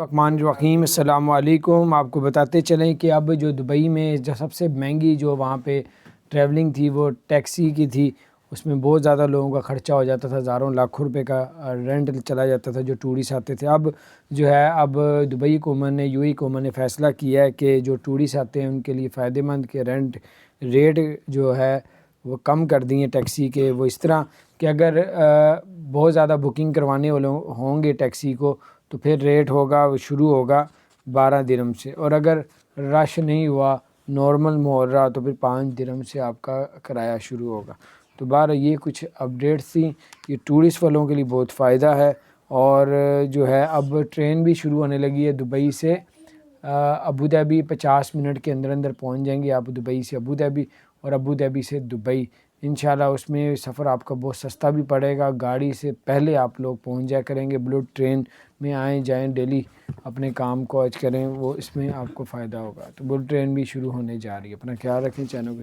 الرحمن الرحیم، السلام علیکم۔ آپ کو بتاتے چلیں کہ اب جو دبئی میں جو سب سے مہنگی جو وہاں پہ ٹریولنگ تھی وہ ٹیکسی کی تھی، اس میں بہت زیادہ لوگوں کا خرچہ ہو جاتا تھا، ہزاروں لاکھوں روپے کا رینٹ چلا جاتا تھا جو ٹورسٹ آتے تھے۔ اب دبئی حکومت نے حکومت نے فیصلہ کیا ہے کہ جو ٹورسٹ آتے ہیں ان کے لیے فائدہ مند کے رینٹ ریٹ جو ہے وہ کم کر دیے ٹیکسی کے۔ وہ اس طرح کہ اگر بہت زیادہ بکنگ کروانے والے ہوں گے ٹیکسی کو تو پھر ریٹ ہوگا وہ شروع ہوگا 12 درہم سے، اور اگر رش نہیں ہوا، نارمل ماحول رہا تو پھر 5 درہم سے آپ کا کرایہ شروع ہوگا۔ تو یہ کچھ اپڈیٹس تھیں، یہ ٹورسٹ والوں کے لیے بہت فائدہ ہے۔ اور جو ہے اب ٹرین بھی شروع ہونے لگی ہے دبئی سے ابوظہبی، 50 منٹ کے اندر اندر پہنچ جائیں گے آپ دبئی سے ابوظہبی، اور ابوظہبی سے دبئی انشاءاللہ۔ اس میں سفر آپ کا بہت سستا بھی پڑے گا، گاڑی سے پہلے آپ لوگ پہنچ جایا کریں گے، بلٹ ٹرین میں آئیں جائیں ڈیلی اپنے کام کو آج کریں، وہ اس میں آپ کو فائدہ ہوگا۔ تو بلٹ ٹرین بھی شروع ہونے جا رہی ہے۔ اپنا خیال رکھیں، چینل کو